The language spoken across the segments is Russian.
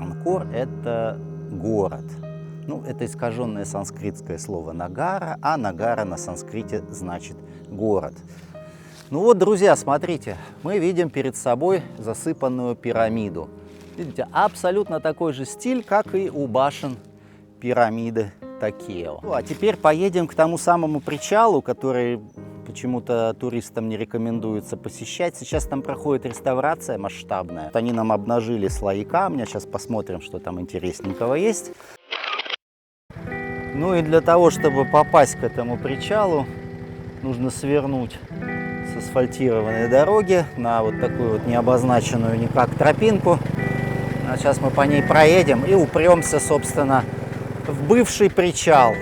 Ангкор – это город. Ну, это искаженное санскритское слово «нагара», а «нагара» на санскрите значит «город». Ну вот, друзья, смотрите, мы видим перед собой засыпанную пирамиду. Видите, абсолютно такой же стиль, как и у башен пирамиды Токео. А теперь поедем к тому самому причалу, который почему-то туристам не рекомендуется посещать. Сейчас там проходит реставрация масштабная. Они нам обнажили слои камня. Сейчас посмотрим, что там интересненького есть. Ну и для того, чтобы попасть к этому причалу, нужно свернуть с асфальтированной дороги на вот такую вот необозначенную никак тропинку. А сейчас мы по ней проедем и упремся, собственно, в бывший причал.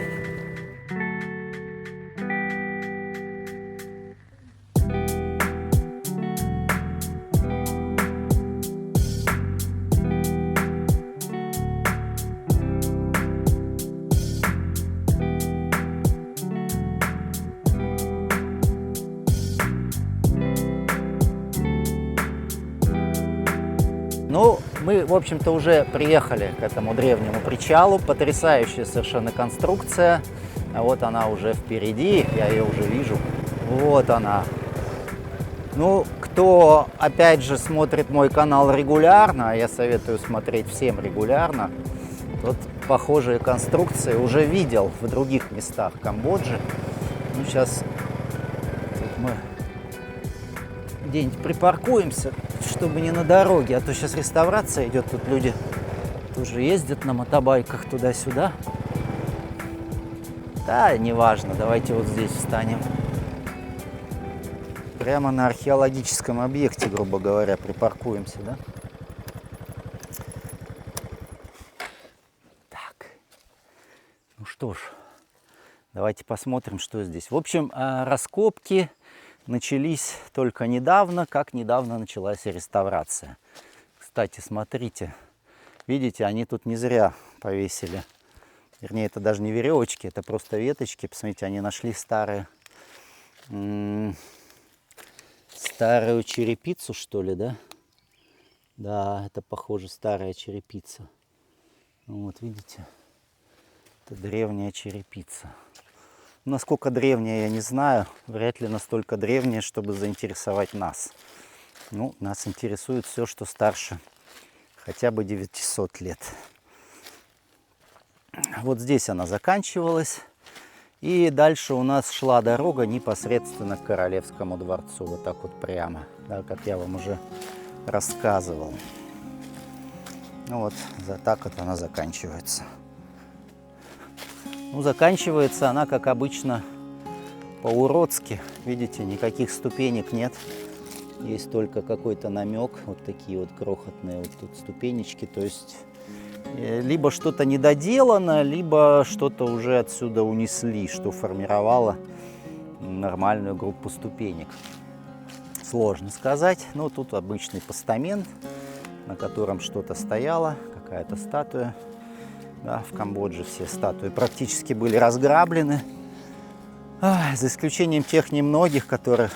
Ну, мы, в общем-то, уже приехали к этому древнему причалу. Потрясающая совершенно конструкция. А вот она уже впереди, я ее уже вижу. Вот она. Ну, кто, опять же, смотрит мой канал регулярно, а я советую смотреть всем регулярно, тот похожие конструкции уже видел в других местах Камбоджи. Ну, сейчас мы где-нибудь припаркуемся, чтобы не на дороге, а то сейчас реставрация идет, тут люди тоже ездят на мотобайках туда-сюда. Да, неважно, давайте вот здесь встанем. Прямо на археологическом объекте, грубо говоря, припаркуемся, да? Так, ну что ж, давайте посмотрим, что здесь. В общем, раскопки начались только недавно, как недавно началась реставрация. Кстати, смотрите, видите, они тут не зря повесили. Вернее, это даже не веревочки, это просто веточки. Посмотрите, они нашли старую черепицу, что ли, да? Да, это, похоже, старая черепица. Вот, видите? Это древняя черепица. Насколько древняя, я не знаю. Вряд ли настолько древняя, чтобы заинтересовать нас. Ну, нас интересует все, что старше хотя бы 900 лет. Вот здесь она заканчивалась. И дальше у нас шла дорога непосредственно к Королевскому дворцу. Вот так вот прямо, да, как я вам уже рассказывал. Ну вот, так вот она заканчивается. Ну, заканчивается она, как обычно, по-уродски. Видите, никаких ступенек нет. Есть только какой-то намек. Вот такие вот крохотные вот тут ступенечки. То есть либо что-то недоделано, либо что-то уже отсюда унесли, что формировало нормальную группу ступенек. Сложно сказать. Но тут обычный постамент, на котором что-то стояло, какая-то статуя. Да, в Камбодже все статуи практически были разграблены. За исключением тех немногих, которых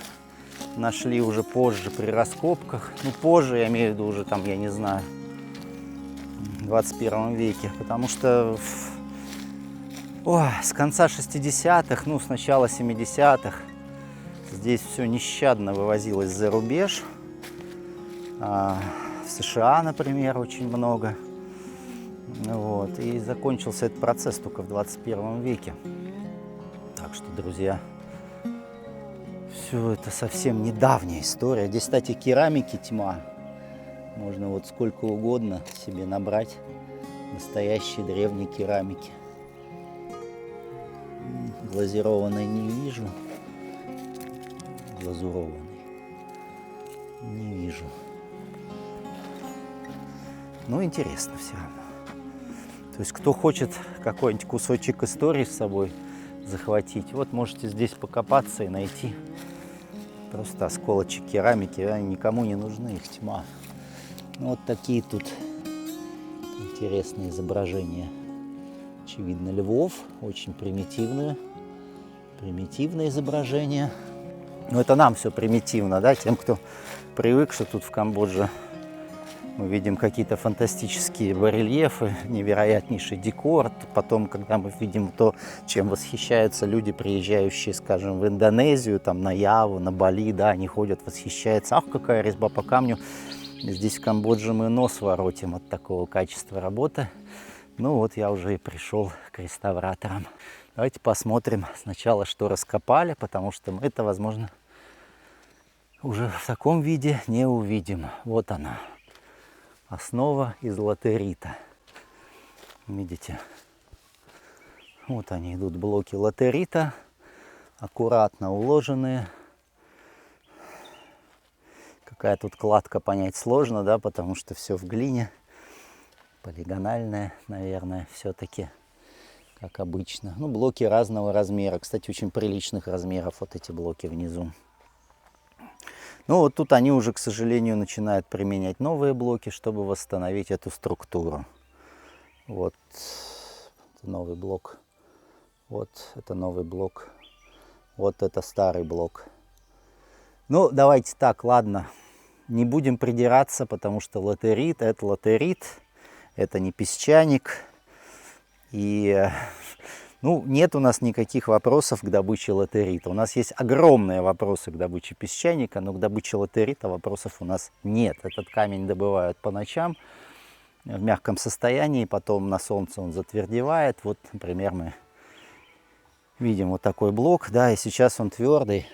нашли уже позже при раскопках. Ну, позже, я имею в виду уже там, я не знаю, в 21 веке. Потому что с конца 60-х, ну, с начала 70-х здесь все нещадно вывозилось за рубеж. В США, например, очень много. Вот. И закончился этот процесс только в 21 веке. Так что, друзья, все это совсем недавняя история. Здесь, кстати, керамики тьма. Можно вот сколько угодно себе набрать настоящей древней керамики. Глазированной не вижу. Глазурованной не вижу. Ну, интересно все равно. То есть, кто хочет какой-нибудь кусочек истории с собой захватить, вот можете здесь покопаться и найти просто осколочек керамики. Они никому не нужны, их тьма. Ну, вот такие тут интересные изображения. Очевидно, львов, очень примитивные изображения. Но это нам все примитивно, да, тем, кто привык, что тут в Камбодже Мы видим какие-то фантастические барельефы, невероятнейший декор. Потом, когда мы видим то, чем восхищаются люди, приезжающие, скажем, в Индонезию, там, на Яву, на Бали, да, они ходят, восхищаются. Ах, какая резьба по камню. Здесь в Камбодже мы нос воротим от такого качества работы. Ну вот я уже и пришел к реставраторам. Давайте посмотрим сначала, что раскопали, потому что мы это, возможно, уже в таком виде не увидим. Вот она. Основа из латерита. Видите? Вот они идут, блоки латерита, аккуратно уложенные. Какая тут кладка, понять сложно, да, потому что все в глине. Полигональная, наверное, все-таки, как обычно. Ну, блоки разного размера. Кстати, очень приличных размеров вот эти блоки внизу. Ну вот тут они уже, к сожалению, начинают применять новые блоки, чтобы восстановить эту структуру. Вот это новый блок. Вот это новый блок. Вот это старый блок. Ну, давайте так, ладно. Не будем придираться, потому что латерит – это латерит. Это не песчаник. И ну, нет у нас никаких вопросов к добыче латерита. У нас есть огромные вопросы к добыче песчаника, но к добыче латерита вопросов у нас нет. Этот камень добывают по ночам в мягком состоянии, потом на солнце он затвердевает. Вот, например, мы видим вот такой блок, да, и сейчас он твердый,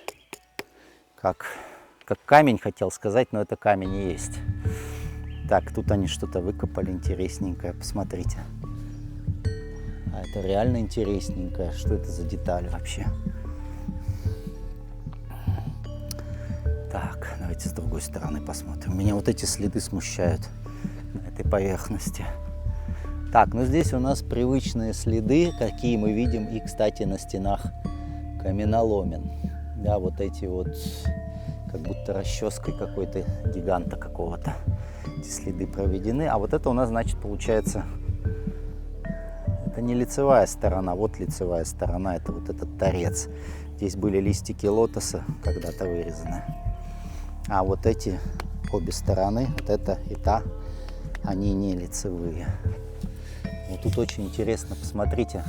как камень, хотел сказать, но это камень и есть. Так, тут они что-то выкопали интересненькое, посмотрите. А это реально интересненькое. Что это за деталь вообще? Так, давайте с другой стороны посмотрим. Меня вот эти следы смущают на этой поверхности. Так, ну здесь у нас привычные следы, какие мы видим и, кстати, на стенах каменоломен. Да, вот эти вот, как будто расческой какой-то гиганта какого-то. Эти следы проведены. А вот это у нас, значит, получается... Это не лицевая сторона, вот лицевая сторона, это вот этот торец. Здесь были листики лотоса когда-то вырезаны. А вот эти обе стороны, вот это и та, они не лицевые. Вот тут очень интересно, посмотрите,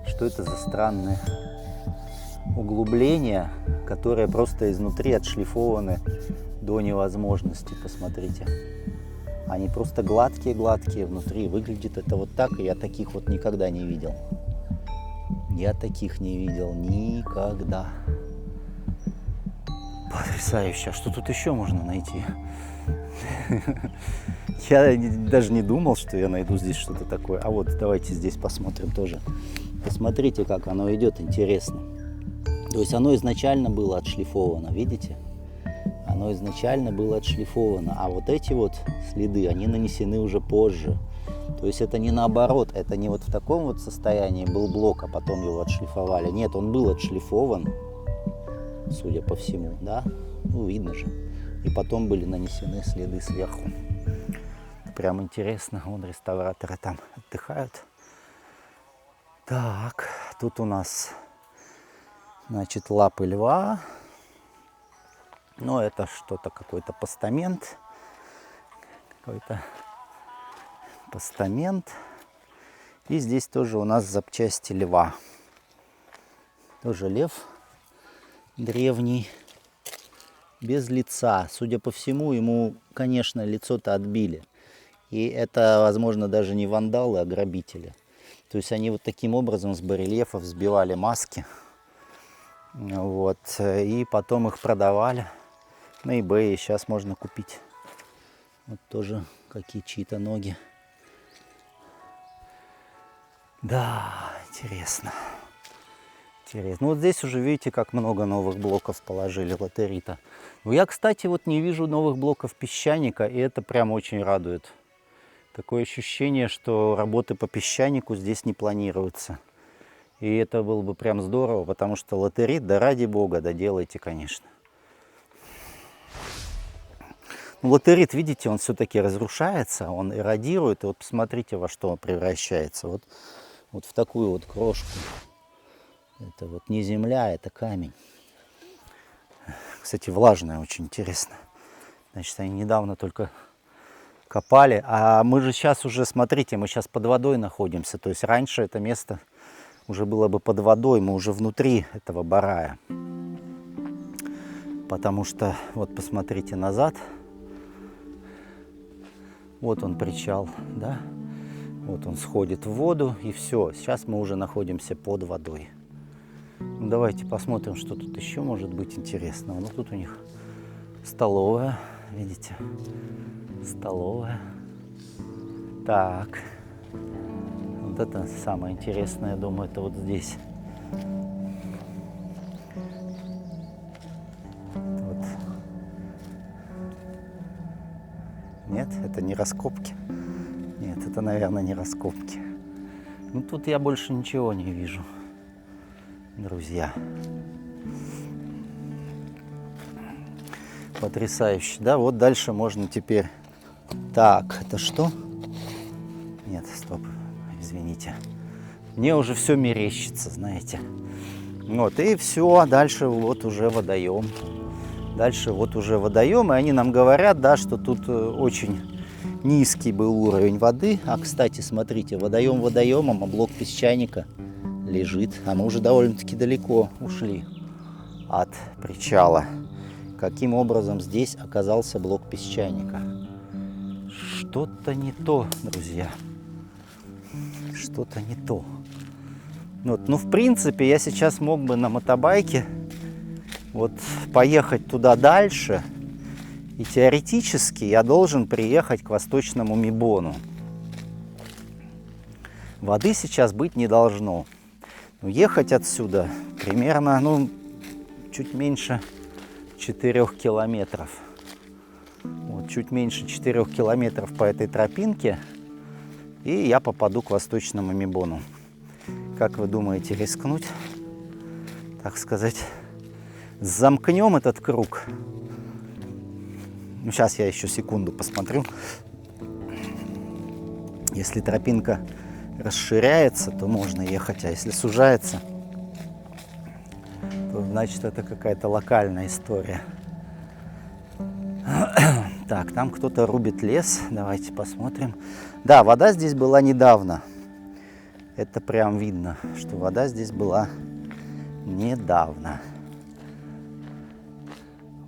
что это за странное углубление, которые просто изнутри отшлифованы до невозможности, посмотрите. Они просто гладкие-гладкие внутри. Выглядит это вот так, и я таких вот никогда не видел. Я таких не видел никогда. Потрясающе. А что тут еще можно найти? Я даже не думал, что я найду здесь что-то такое. А вот давайте здесь посмотрим тоже. Посмотрите, как оно идет, интересно. То есть оно изначально было отшлифовано, видите? Оно изначально было отшлифовано, а вот эти вот следы, они нанесены уже позже. То есть это не наоборот, это не вот в таком вот состоянии был блок, а потом его отшлифовали. Нет, он был отшлифован, судя по всему, да? Ну, видно же. И потом были нанесены следы сверху. Прям интересно, вон реставраторы там отдыхают. Так, тут у нас, значит, лапы льва. Но это что-то, какой-то постамент. Какой-то постамент. И здесь тоже у нас запчасти льва. Тоже лев древний. Без лица. Судя по всему, ему, конечно, лицо-то отбили. И это, возможно, даже не вандалы, а грабители. То есть они вот таким образом с барельефов сбивали маски. Вот. И потом их продавали на eBay. Сейчас можно купить. Вот тоже какие чьи-то ноги. Да, интересно. Интересно. Ну вот здесь уже видите, как много новых блоков положили латерита. Но я, кстати, вот не вижу новых блоков песчаника, и это прям очень радует. Такое ощущение, что работы по песчанику здесь не планируются. И это было бы прям здорово, потому что латерит, да ради бога, да делайте, конечно. Ну, латерит, видите, он все-таки разрушается, он эродирует. И вот посмотрите, во что он превращается. Вот в такую вот крошку. Это вот не земля, это камень. Кстати, влажная, очень интересно. Значит, они недавно только копали. А мы же сейчас уже, смотрите, мы сейчас под водой находимся. То есть раньше это место уже было бы под водой, мы уже внутри этого барая. Потому что, вот посмотрите назад, вот он причал, да, вот он сходит в воду, и все, сейчас мы уже находимся под водой. Ну, давайте посмотрим, что тут еще может быть интересного. Ну, тут у них столовая, видите, столовая. Так, вот это самое интересное, я думаю, это вот здесь. Вот. Нет, это не раскопки. Нет, это, наверное, не раскопки. Ну, тут я больше ничего не вижу, друзья. Потрясающе, да? Вот дальше можно теперь... Так, это что? Нет, стоп, извините. Мне уже все мерещится, знаете. Вот, и все, дальше вот уже водоем. Дальше вот уже водоем, и они нам говорят, да, что тут очень низкий был уровень воды. А, кстати, смотрите, водоем водоемом, а блок песчаника лежит. А мы уже довольно-таки далеко ушли от причала. Каким образом здесь оказался блок песчаника? Что-то не то, друзья. Что-то не то. Вот. Ну, в принципе, я сейчас мог бы на мотобайке вот поехать туда дальше. И теоретически я должен приехать к восточному Мибону. Воды сейчас быть не должно. Но ехать отсюда примерно, ну, чуть меньше 4 километров. Вот, чуть меньше 4 километров по этой тропинке, и я попаду к восточному Мибону. Как вы думаете, рискнуть? Так сказать, замкнем этот круг. Ну, сейчас я еще секунду посмотрю. Если тропинка расширяется, то можно ехать, а если сужается, то значит это какая-то локальная история. Так, там кто-то рубит лес. Давайте посмотрим. Да, вода здесь была недавно. Это прям видно, что вода здесь была недавно.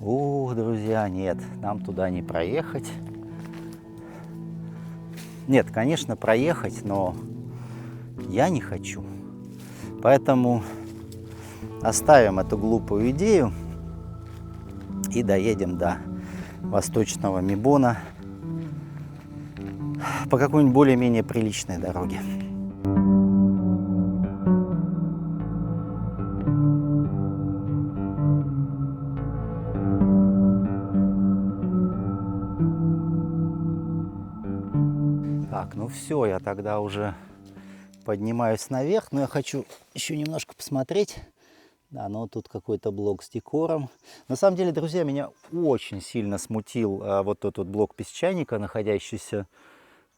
Ух, друзья, нет, нам туда не проехать. Нет, конечно, проехать, но я не хочу. Поэтому оставим эту глупую идею и доедем до восточного Мибона по какой-нибудь более-менее приличной дороге. Так, ну все, я тогда уже поднимаюсь наверх, но я хочу еще немножко посмотреть. Да, ну тут какой-то блок с декором. На самом деле, друзья, меня очень сильно смутил вот тот вот блок песчаника, находящийся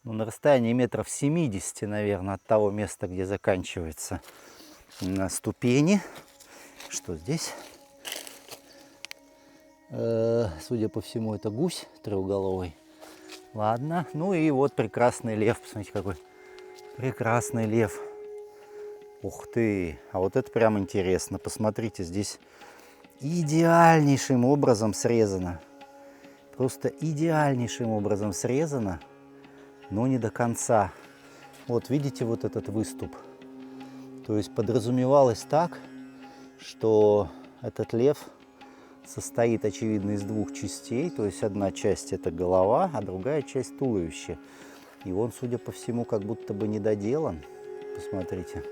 на расстоянии метров 70, наверное, от того места, где заканчиваются ступени. Что здесь? Судя по всему, это гусь трехголовый. Ладно, ну и вот прекрасный лев. Посмотрите, какой прекрасный лев. Ух ты, а вот это прям интересно. Посмотрите, здесь идеальнейшим образом срезано. Просто идеальнейшим образом срезано, но не до конца. Вот видите вот этот выступ? То есть подразумевалось так, что этот лев состоит, очевидно, из двух частей. То есть одна часть это голова, а другая часть туловище. И он, судя по всему, как будто бы не доделан. Посмотрите.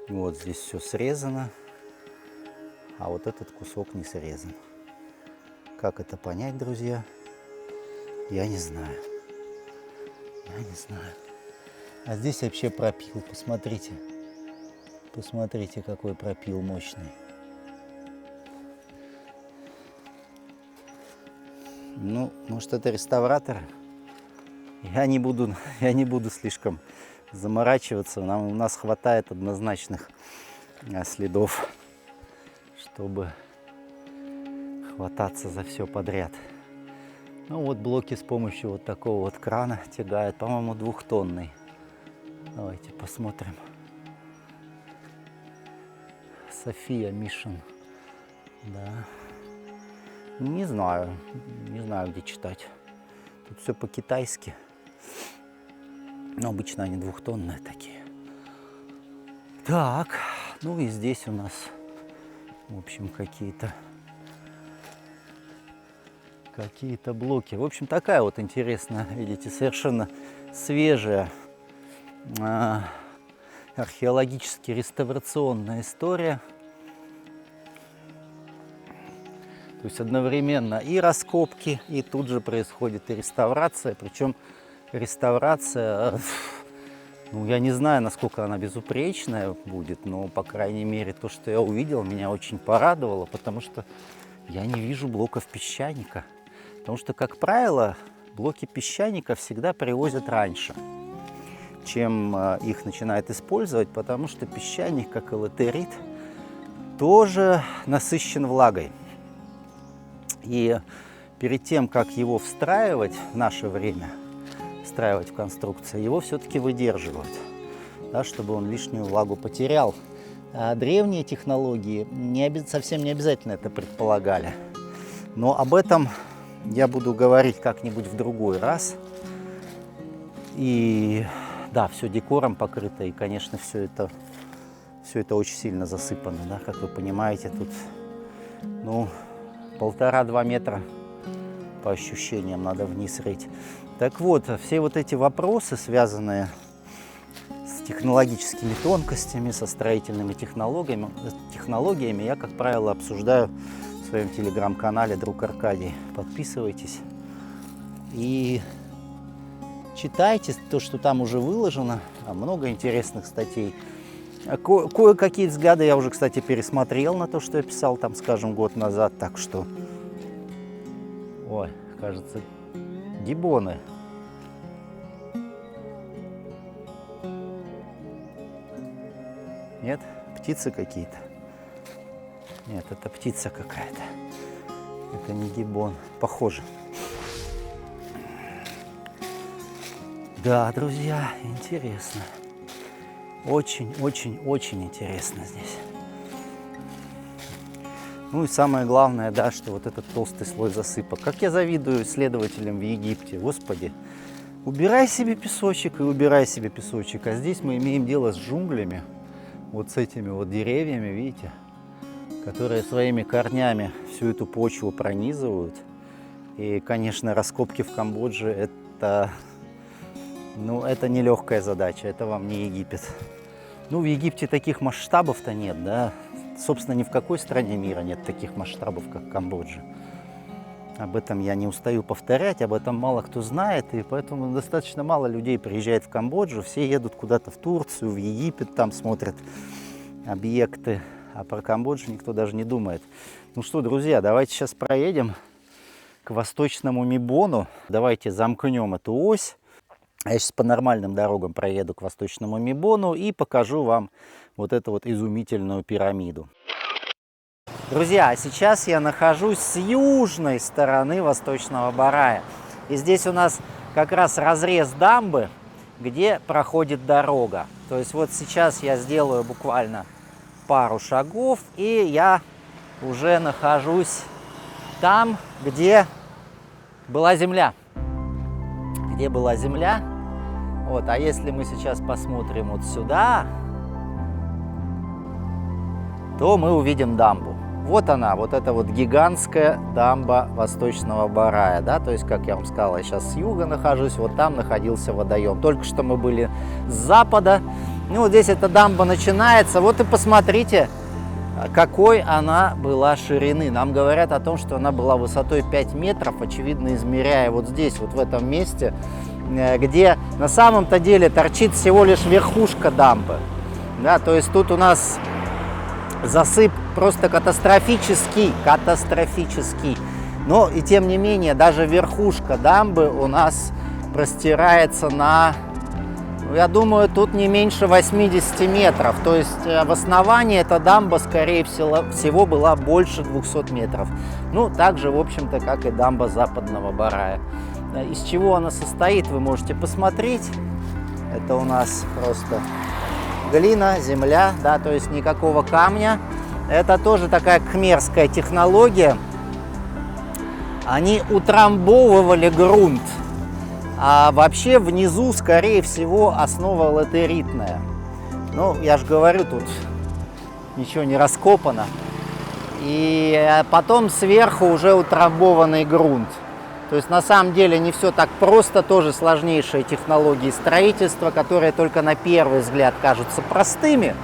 Вот здесь все срезано, а вот этот кусок не срезан. Как это понять, друзья? Я не знаю. Я не знаю. А здесь вообще пропил, посмотрите. Посмотрите, какой пропил мощный. Ну, может, это реставратор? Я не буду слишком заморачиваться. У нас хватает однозначных следов, чтобы хвататься за все подряд. Ну вот блоки с помощью вот такого вот крана тягают, по-моему, 2-тонный. Давайте посмотрим. София Мишин. Да. Не знаю, где читать. Тут все по-китайски. Но обычно они 2-тонные такие. Так, ну и здесь у нас, в общем, какие-то блоки. В общем, такая вот интересная, видите, совершенно свежая археологически реставрационная история. То есть одновременно и раскопки, и тут же происходит и реставрация. Причем реставрация, ну, я не знаю, насколько она безупречная будет, но, по крайней мере, то, что я увидел, меня очень порадовало, потому что я не вижу блоков песчаника. Потому что, как правило, блоки песчаника всегда привозят раньше, чем их начинают использовать, потому что песчаник, как и латерит, тоже насыщен влагой. И перед тем, как его встраивать в наше время, встраивать в конструкцию, его все-таки выдерживают, да, чтобы он лишнюю влагу потерял. А древние технологии совсем не обязательно это предполагали. Но об этом я буду говорить как-нибудь в другой раз. И да, все декором покрыто, и, конечно, все это очень сильно засыпано, да, как вы понимаете, тут, ну, 1,5-2 метра по ощущениям надо вниз рыть. Так вот, все вот эти вопросы, связанные с технологическими тонкостями, со строительными технологиями, я, как правило, обсуждаю в своем телеграм-канале «Друг Аркадий». Подписывайтесь и читайте то, что там уже выложено. Много интересных статей. Кое-какие взгляды я уже, кстати, пересмотрел на то, что я писал там, скажем, год назад. Так что, ой, кажется, гиббоны. Нет? Птицы какие-то? Нет, это птица какая-то. Это не гиббон. Похоже. Да, друзья, интересно. Очень интересно здесь. Ну и самое главное, да, что вот этот толстый слой засыпок. Как я завидую исследователям в Египте. Господи, убирай себе песочек и убирай себе песочек. А здесь мы имеем дело с джунглями. Вот с этими вот деревьями, видите, которые своими корнями всю эту почву пронизывают. И, конечно, раскопки в Камбодже это нелегкая задача, это вам не Египет. Ну, в Египте таких масштабов-то нет, да. Собственно, ни в какой стране мира нет таких масштабов, как Камбоджа. Об этом я не устаю повторять, об этом мало кто знает, и поэтому достаточно мало людей приезжает в Камбоджу. Все едут куда-то в Турцию, в Египет, там смотрят объекты, а про Камбоджу никто даже не думает. Ну что, друзья, давайте сейчас проедем к восточному Мибону. Давайте замкнем эту ось. Я сейчас по нормальным дорогам проеду к восточному Мибону и покажу вам вот эту вот изумительную пирамиду. Друзья, а сейчас я нахожусь с южной стороны Восточного Барая. И здесь у нас как раз разрез дамбы, где проходит дорога. То есть вот сейчас я сделаю буквально пару шагов, и я уже нахожусь там, где была земля. Где была земля. Вот, а если мы сейчас посмотрим вот сюда, то мы увидим дамбу. Вот она, вот эта вот гигантская дамба Восточного Барая, да, то есть, как я вам сказал, я сейчас с юга нахожусь, вот там находился водоем. Только что мы были с запада, ну, вот здесь эта дамба начинается, вот и посмотрите, какой она была ширины. Нам говорят о том, что она была высотой 5 метров, очевидно, измеряя вот здесь, вот в этом месте, где на самом-то деле торчит всего лишь верхушка дамбы. Да, то есть тут у нас засып просто катастрофический. Но и тем не менее, даже верхушка дамбы у нас простирается на Я думаю, тут не меньше 80 метров. То есть в основании эта дамба, скорее всего, была больше 200 метров. Ну, так же, в общем-то, как и дамба Западного Барая. Из чего она состоит, вы можете посмотреть. Это у нас просто глина, земля, да, то есть никакого камня. Это тоже такая кхмерская технология. Они утрамбовывали грунт. А вообще внизу, скорее всего, основа латеритная. Ну, я же говорю, тут ничего не раскопано. И потом сверху уже утрамбованный грунт. То есть на самом деле не все так просто, тоже сложнейшие технологии строительства, которые только на первый взгляд кажутся простыми.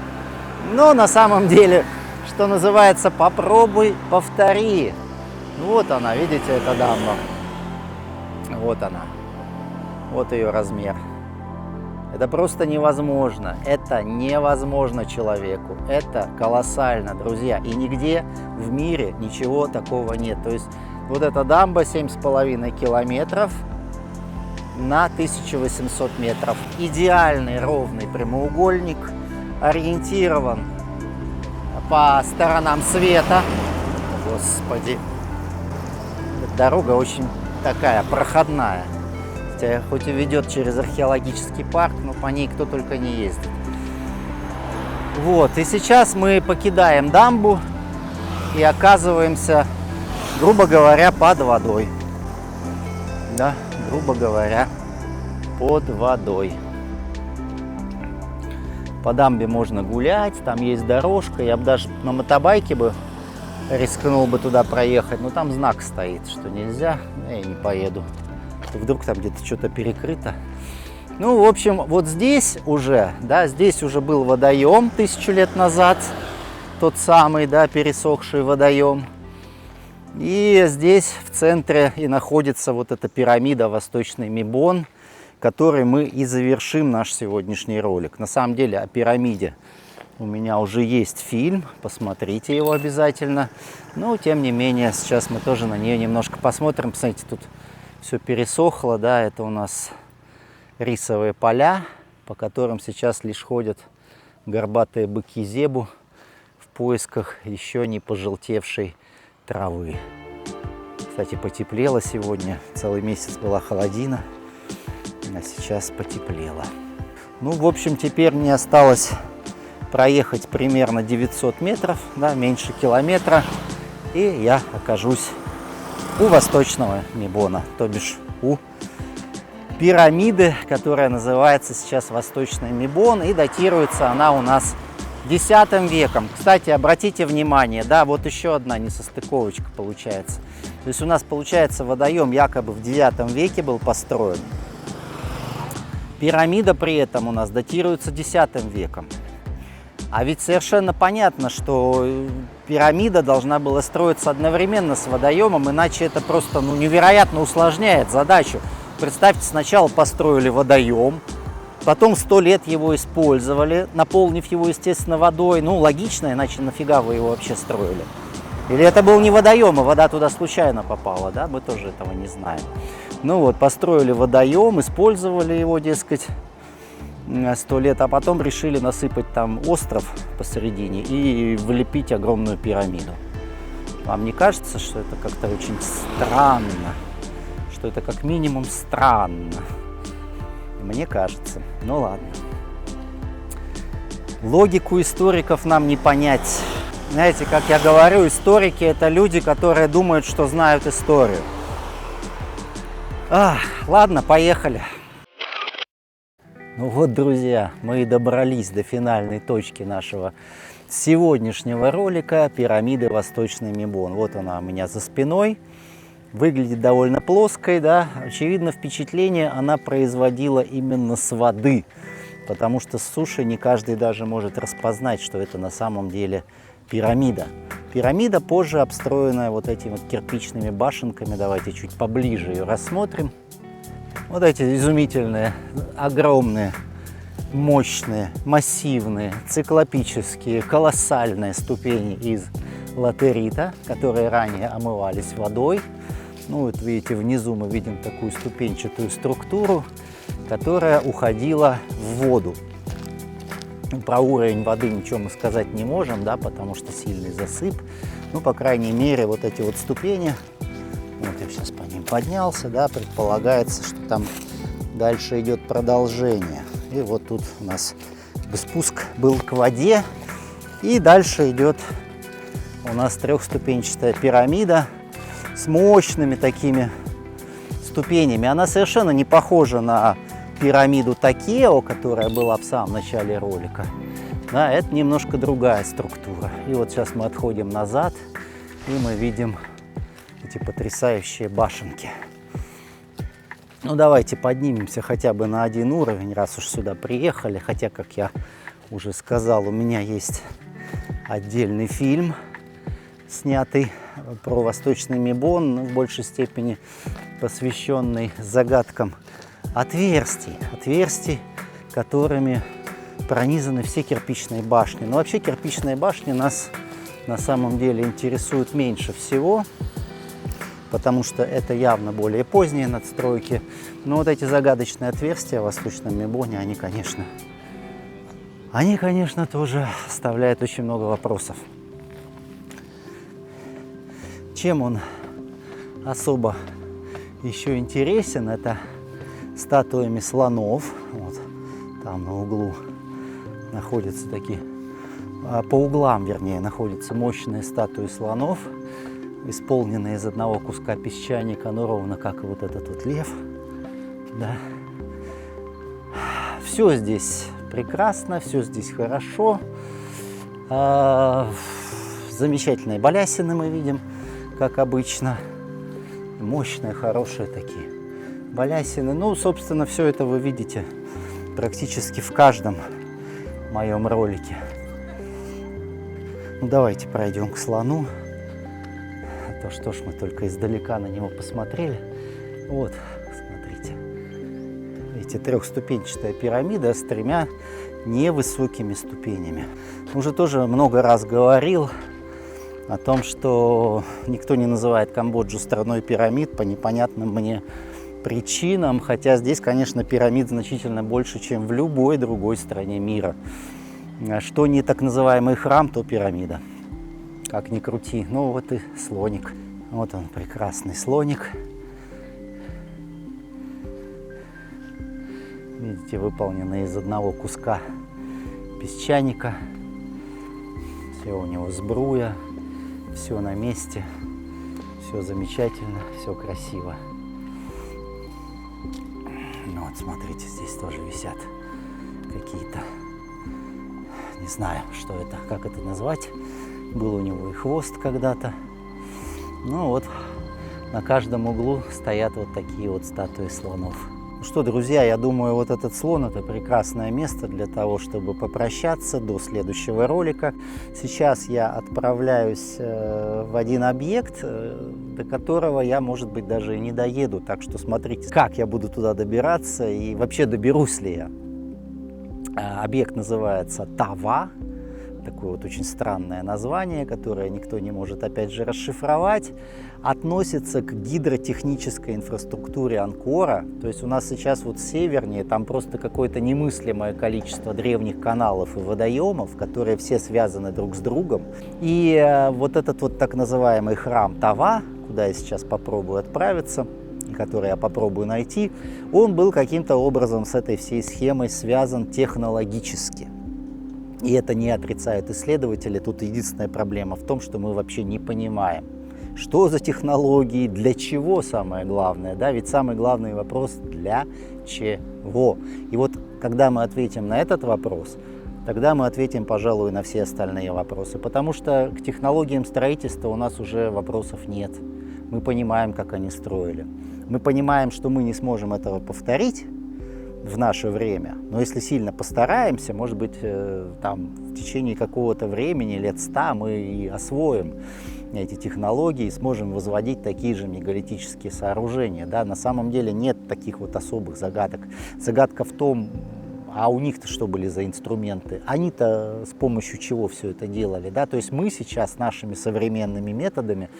Но на самом деле, что называется, попробуй, повтори. Вот она, видите, эта дамба. Вот она. Вот ее размер. Это просто невозможно. Это невозможно человеку. Это колоссально, друзья. И нигде в мире ничего такого нет. То есть вот эта дамба 7,5 километров на 1800 метров. Идеальный ровный прямоугольник. Ориентирован по сторонам света. Господи. Дорога очень такая проходная. Хоть и ведет через археологический парк, но по ней кто только не ездит. Вот, и сейчас мы покидаем дамбу и оказываемся, грубо говоря, под водой. Да, грубо говоря, под водой. По дамбе можно гулять, там есть дорожка. Я бы даже на мотобайке бы рискнул бы туда проехать, но там знак стоит, что нельзя, я не поеду. Вдруг там где-то что-то перекрыто. Ну, в общем, вот здесь уже, да, здесь уже был водоем 1000 лет назад. Тот самый, да, пересохший водоем. И здесь в центре и находится вот эта пирамида Восточный Мебон, которой мы и завершим наш сегодняшний ролик. На самом деле о пирамиде у меня уже есть фильм, посмотрите его обязательно. Но, тем не менее, сейчас мы тоже на нее немножко посмотрим. Посмотрите, тут все пересохло, да, это у нас рисовые поля, по которым сейчас лишь ходят горбатые быки зебу в поисках еще не пожелтевшей травы. Кстати, потеплело сегодня, целый месяц была холодина, а сейчас потеплело. Ну, в общем, теперь мне осталось проехать примерно 900 метров, да, меньше километра, и я окажусь у Восточного Мебона, то бишь у пирамиды, которая называется сейчас Восточный Мебон, и датируется она у нас X веком. Кстати, обратите внимание, да, вот еще одна несостыковочка получается. То есть у нас получается водоем якобы в X веке был построен. Пирамида при этом у нас датируется X веком. А ведь совершенно понятно, что пирамида должна была строиться одновременно с водоемом, иначе это просто невероятно усложняет задачу. Представьте, сначала построили водоем, потом 100 лет его использовали, наполнив его, естественно, водой. Ну, логично, иначе нафига вы его вообще строили? Или это был не водоем, а вода туда случайно попала, да? Мы тоже этого не знаем. Ну вот, построили водоем, использовали его, дескать, 100 лет, а потом решили насыпать там остров посередине и влепить огромную пирамиду. Вам не кажется, что это как-то очень странно? Что это как минимум странно? Мне кажется. Ну ладно. Логику историков нам не понять. Знаете, как я говорю, историки — это люди, которые думают, что знают историю. Ладно, поехали. Ну вот, друзья, мы и добрались до финальной точки нашего сегодняшнего ролика — пирамиды Восточный Мебон. Вот она у меня за спиной. Выглядит довольно плоской, да. Очевидно, впечатление она производила именно с воды, потому что с суши не каждый даже может распознать, что это на самом деле пирамида. Пирамида, позже обстроенная вот этими вот кирпичными башенками. Давайте чуть поближе ее рассмотрим. Вот эти изумительные, огромные, мощные, массивные, циклопические, колоссальные ступени из латерита, которые ранее омывались водой. Ну вот видите, внизу мы видим такую ступенчатую структуру, которая уходила в воду. Про уровень воды ничего мы сказать не можем, да, потому что сильный засып. Ну, по крайней мере, вот эти вот ступени, вот я сейчас по ним поднялся, да, предполагается, что там дальше идет продолжение. И вот тут у нас спуск был к воде, и дальше идет у нас трехступенчатая пирамида с мощными такими ступенями. Она совершенно не похожа на пирамиду Такео, которая была в самом начале ролика. Да, это немножко другая структура. И вот сейчас мы отходим назад, и мы видим эти потрясающие башенки. Ну, давайте поднимемся хотя бы на один уровень, раз уж сюда приехали. Хотя, как я уже сказал, у меня есть отдельный фильм, снятый про Восточный Мебон, но в большей степени посвященный загадкам отверстий, которыми пронизаны все кирпичные башни. Но вообще кирпичные башни нас на самом деле интересуют меньше всего, потому что это явно более поздние надстройки. Но вот эти загадочные отверстия в Восточном Мебоне, они, конечно, тоже оставляют очень много вопросов. Чем он особо еще интересен, это статуями слонов. Вот там на углу находятся такие, по углам, вернее, находятся мощные статуи слонов, исполненные из одного куска песчаника, ну ровно как и вот этот вот лев. Да. Все здесь прекрасно, все здесь хорошо. Замечательные балясины мы видим, как обычно. Мощные, хорошие такие балясины. Ну, собственно, все это вы видите практически в каждом моем ролике. Ну, давайте пройдем к слону. А то что ж мы только издалека на него посмотрели. Вот, смотрите. Видите, трехступенчатая пирамида с тремя невысокими ступенями. Уже тоже много раз говорил о том, что никто не называет Камбоджу страной пирамид по непонятным мне причинам, хотя здесь, конечно, пирамид значительно больше, чем в любой другой стране мира. Что не так называемый храм, то пирамида. Как ни крути. Ну вот и слоник. Вот он, прекрасный слоник. Видите, выполненный из одного куска песчаника. Все у него сбруя. Все на месте, все замечательно, все красиво. Ну вот, смотрите, здесь тоже висят какие-то, не знаю, что это, как это назвать. Был у него и хвост когда-то. Ну вот, на каждом углу стоят вот такие вот статуи слонов. Ну что, друзья, я думаю, вот этот слон – это прекрасное место для того, чтобы попрощаться до следующего ролика. Сейчас я отправляюсь в один объект, до которого я, может быть, даже и не доеду. Так что смотрите, как я буду туда добираться и вообще доберусь ли я. Объект называется Тава. Такое вот очень странное название, которое никто не может, опять же, расшифровать. Относится к гидротехнической инфраструктуре Анкора. То есть у нас сейчас вот севернее, там просто какое-то немыслимое количество древних каналов и водоемов, которые все связаны друг с другом. И вот этот вот так называемый храм Тава, куда я сейчас попробую отправиться, который я попробую найти, он был каким-то образом с этой всей схемой связан технологически. И это не отрицают исследователи. Тут единственная проблема в том, что мы вообще не понимаем, что за технологии, для чего самое главное. Да? Ведь самый главный вопрос – для чего? И вот когда мы ответим на этот вопрос, тогда мы ответим, пожалуй, на все остальные вопросы. Потому что к технологиям строительства у нас уже вопросов нет. Мы понимаем, как они строили. Мы понимаем, что мы не сможем этого повторить в наше время, но если сильно постараемся, может быть, там, в течение какого-то времени, лет 100, мы и освоим эти технологии и сможем возводить такие же мегалитические сооружения. Да? На самом деле нет таких вот особых загадок. Загадка в том, а у них-то что были за инструменты? Они-то с помощью чего все это делали? Да? То есть мы сейчас нашими современными методами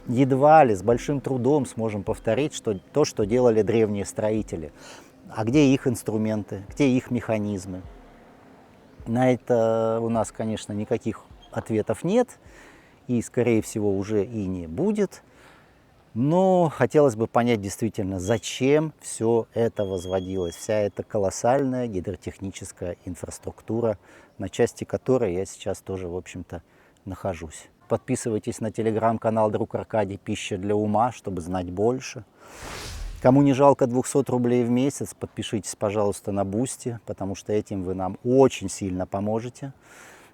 едва ли с большим трудом сможем повторить то, что делали древние строители. А где их инструменты, где их механизмы? На это у нас, конечно, никаких ответов нет, и, скорее всего, уже и не будет. Но хотелось бы понять действительно, зачем все это возводилось, вся эта колоссальная гидротехническая инфраструктура, на части которой я сейчас тоже, в общем-то, нахожусь. Подписывайтесь на телеграм-канал «Друг Аркадий. Пища для ума», чтобы знать больше. Кому не жалко 200 рублей в месяц, подпишитесь, пожалуйста, на Бусти, потому что этим вы нам очень сильно поможете.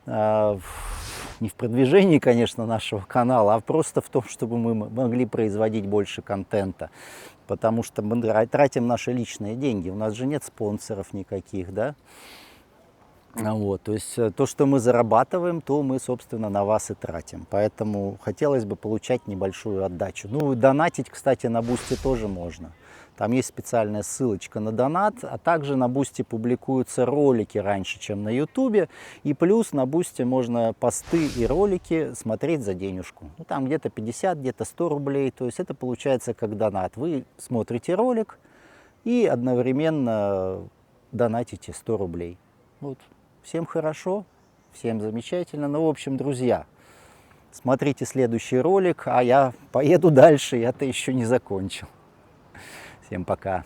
Не в продвижении, конечно, нашего канала, а просто в том, чтобы мы могли производить больше контента. Потому что мы тратим наши личные деньги. У нас же нет спонсоров никаких, да? Вот, то есть то, что мы зарабатываем, то мы, собственно, на вас и тратим. Поэтому хотелось бы получать небольшую отдачу. Ну, донатить, кстати, на Бусти тоже можно. Там есть специальная ссылочка на донат, а также на Бусти публикуются ролики раньше, чем на Ютубе. И плюс на Бусти можно посты и ролики смотреть за денежку. Ну, там где-то 50, где-то 100 рублей. То есть это получается как донат. Вы смотрите ролик и одновременно донатите 100 рублей. Вот. Всем хорошо, всем замечательно. Ну, в общем, друзья, смотрите следующий ролик, а я поеду дальше, я-то еще не закончил. Всем пока.